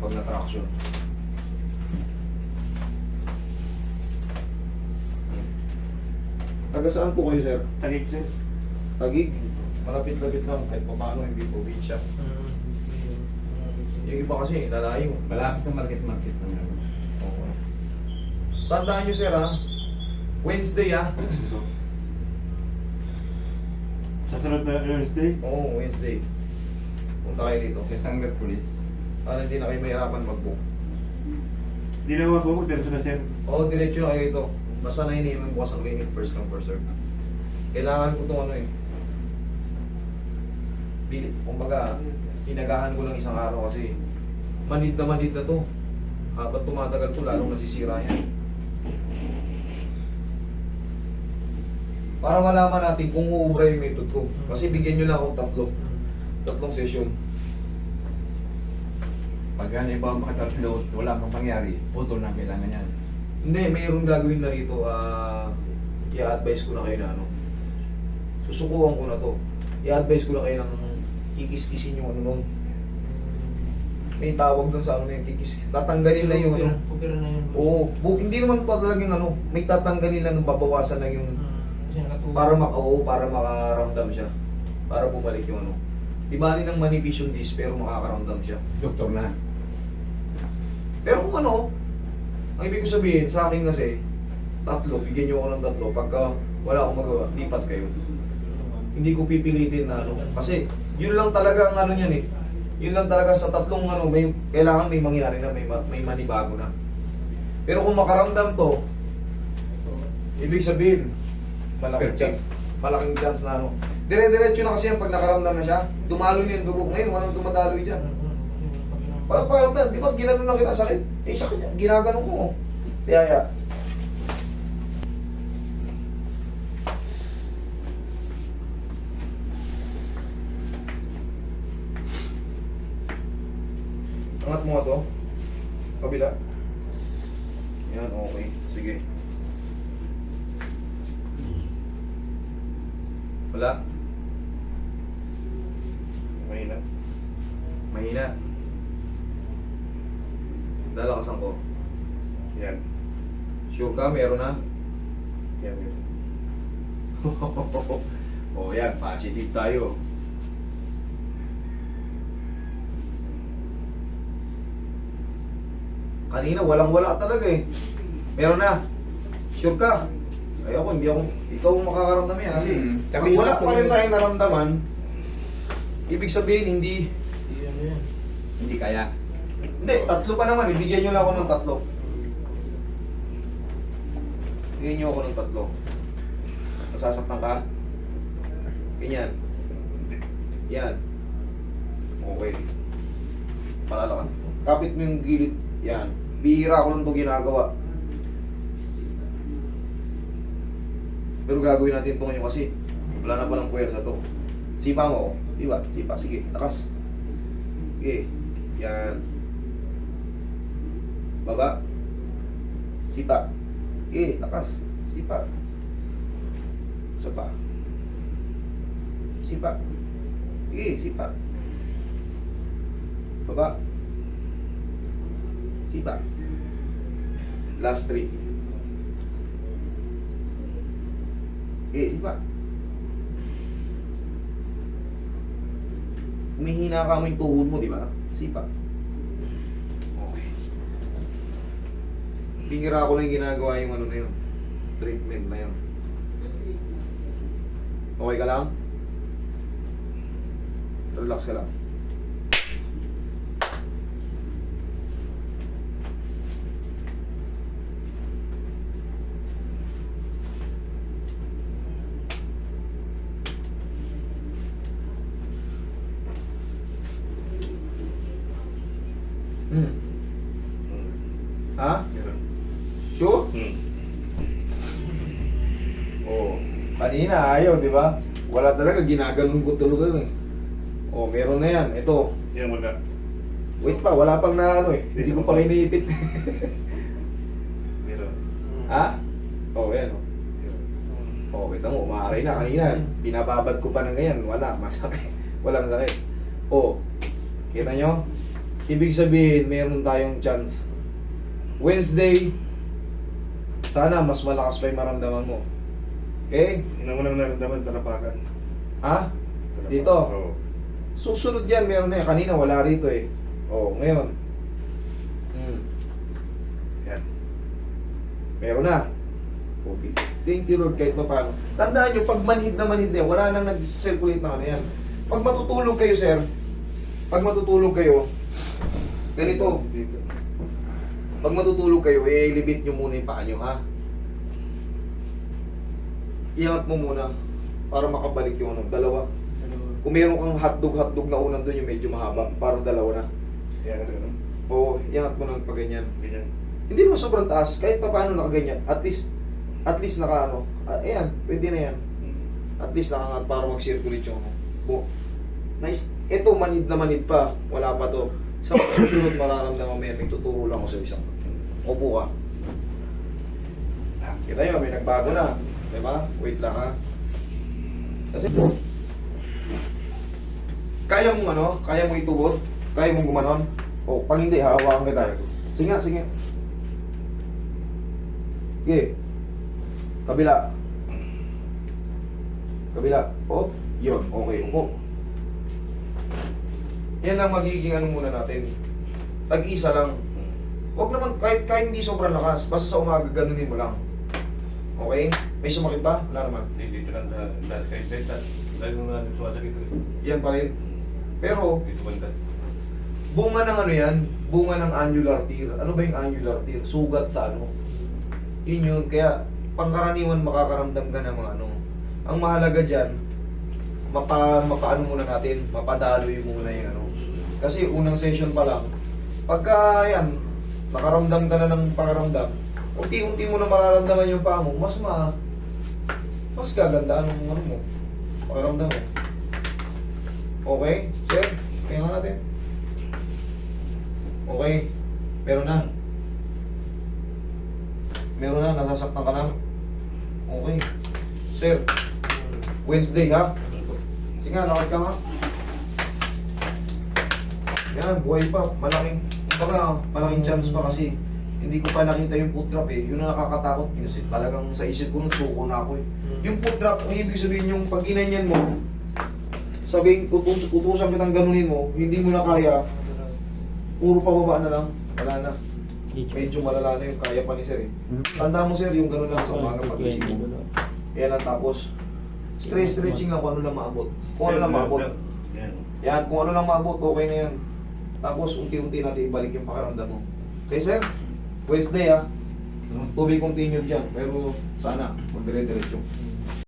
yan pag na-traction. Taga saan po kayo, sir? Tagig sir. Tagig. Malapit-lapit lang kahit pa paano, hindi probinsya. Yung iba kasi, lalayo. Malapit sa market ng ano. Oo. Tandaan nyo, sir, ha? Wednesday, ha? Sa sunod na Thursday. Oo, Wednesday. Punta kayo dito. Sa isang Merkulis. Para hindi na kayo mahirapan mag-book. Di na mabukod, diretso na sir. Oo, diretso na kayo dito. Basta na iniiman bukas ang clinic, first come, first serve. Kailangan ko itong ano eh. Kumbaga, inagahan ko lang isang araw kasi manid na to. Habang tumatagal to, lalong nasisira yan. Para malaman natin kung uubra yung method ko. Kasi bigyan nyo na akong tatlong session. Pag yan iba ang makatatlo, wala kang pangyari, putol na kailangan yan. Hindi, mayroong gagawin na rito. I-advise ko na kayo na ano. Susukuhan ko na to. I-advise ko na kayo ng kikis-kisin yung ano nun. May tawag doon sa ano na yung kikis. Tatanggalin na yung ano. Pupira na yun. Oo. Hindi naman pa talagang ano. May tatanggalin lang, babawasan lang yung Kasi nakatuwa. para makaramdam siya. Para bumalik yung ano. Di bali ng manipis yung disc pero makakaramdam siya. Doktor na. Pero kung ano, ang ibig ko sabihin sa akin kasi, bigyan nyo ako ng tatlo. Pagka wala akong magawa, lipat kayo. Hindi ko pipilitin na ano. Kasi yun lang talaga ang ano niyan eh. Yun lang talaga sa tatlong ano, kailangan may mangyari na, may manibago na. Pero kung makaramdam to, ibig sabihin, malaking chance na ano. Dire-diretso na kasi yan pag nakaramdam na siya. Dumaloy na yung dugo. Ngayon, walang dumadaloy dyan. Parang pakiramdam, di ba ginanon lang kita sakit? Eh sakit yan, ginaganon ko. Tiyaya. Angat mo nga to. Kabila. Yan, okay. Sige. Wala. Mahina. Mahina. Lalakasan ko. Yan. Sure ka, meron na? Yan, yan. Oh, yan, positive tayo. Kanina, walang-wala talaga eh. Meron na. Sure ka? Ay ako, hindi ako, ikaw ang makakaramdam yan kasi pag Sabihin wala mo pa rin kung- tayong naramdaman, ibig sabihin hindi, Ano yan? Hindi kaya. hindi, tatlo pa naman, ibigyan nyo lang ako ng tatlo. Bigyan nyo ako ng tatlo. Nasasaktan ka? Ganyan. Yan. Okay. Palala ka. Kapit mo yung gilid. Yan. Bihira ko lang ito ginagawa. Pero gagawin natin ito ngayon kasi wala na palang puwersa to. Sipa mo. Diba? Sipa. Sige. Lakas. Sige. Yan. Baba. Sipa. Sige. Lakas. Sipa. Isa pa. Sipa. Sige. Sipa. Baba. Sipa. Last 3. Sipa. Humihina ka mo yung tuhod mo, di ba? Sipa. Okay. Bihira ko lang ginagawa yung ano na yun. Treatment na yun. Okay ka lang? Relax ka lang. Ha? Yan. Sure? Oh, kanina ayaw, di ba? Wala talaga, ginaganon ko talaga eh. Oh, meron na yan. Ito. Yan, wala. Wait pa, wala pang na ano eh. Hindi ko pa kinipit. Meron. Ha? Oh, yan oh. Yan. Oh, wait mo, umaaray na kanina. Pinababad ko pa na ngayon. Wala, masakit. Walang sakit. Oh, kita nyo? Ibig sabihin, meron tayong chance. Wednesday, sana mas malakas pa yung maramdaman mo. Okay? Yun ang unang naramdaman, talapakan. Ha? Talapakan. Dito? Oo. Susunod yan, meron na yan. Kanina wala rito eh. Oh, ngayon. Yan. Meron na. Okay. Thank you Lord kahit pa paano. Tandaan nyo, pag manhid na wala nang nag-circulate na ano yan. Pag matutulog kayo, sir, pag matutulog kayo, ganito, Dito. pag matutulog kayo, i-elevate nyo muna yung paa nyo, ha? Iangat mo muna para makabalik yung ano, dalawa. Kung meron kang hotdog na unan doon yung medyo mahaba, para dalawa na. Yan, ito, no? Oo, iangat mo na pag ganyan. Ganyan. Hindi naman sobrang taas, kahit pa paano nakaganyan. At least naka ano, ayan, pwede na yan. At least nakaangat para mag-circulate yung ano. Nice. Ito, manid na manid pa. Wala pa to. Sa susunod, mararamdaman mo yan. May tuturo lang ako sa isang. Upo ka. Kita nyo, may nagbago na. Diba? Wait lang ha. Kasi, kaya mong ano? Kaya mong itubod? Kaya mong gumanon? O, pag hindi, hahawakan kita. Sige nga, sige. Okay. Kabila. Kabila. O, yun. Okay, upo. Yan lang magiging ano muna natin. Tag-isa lang. Huwag naman, kahit hindi sobrang lakas. Basta sa umaga, ganunin mo lang. Okay? May sumakit ba? Wala naman. Dito lang dahil kahit dahil lagi mo natin sumasakit rin. Yan pa rin. Pero, Dito banda. bunga ng ano yan? Bunga ng annular tear. Ano ba yung annular tear? Sugat sa ano? Yun yun. Kaya, pangkaraniwan makakaramdam ka ng mga ano. Ang mahalaga dyan, mapaano muna natin, mapadaloy muna yung ano. Kasi unang session pa lang, pagka yan, nakaramdam ka na ng pangaramdam, unti-unti mo na mararamdaman yung paa mo, mas gaganda ang ano mo, pakiramdam mo. Okay? Sir, kaya nga natin. Okay, meron na. Meron na, nasasaktan ka na. Okay. Sir, Wednesday ha? Sige nga, lakad ka nga. Yan, buhay pa. Malaking chance pa kasi hindi ko pa nakita yung foot drop eh. Yun ang nakakatakot. Kasi talagang sa isip ko nun, suko na ako eh. Yung foot drop, ang ibig sabihin yung pag ginanyan mo, sabihin, utusan kitang ganunin mo, hindi mo na kaya, puro pababa na lang. Wala na. Medyo malala na yung kaya pa ni sir eh. Tanda mo sir, yung gano'n lang sa umaga pag-isip mo. Yan lang tapos, stretching lang kung ano lang maabot. Kung ano lang maabot. Yan. Yan, kung ano lang maabot, okay na yan. Tapos, unti-unti natin ibalik yung pakiramdam mo. Okay, sir? Wednesday, ha? To be continued dyan. Pero, sana, magdire-diretso.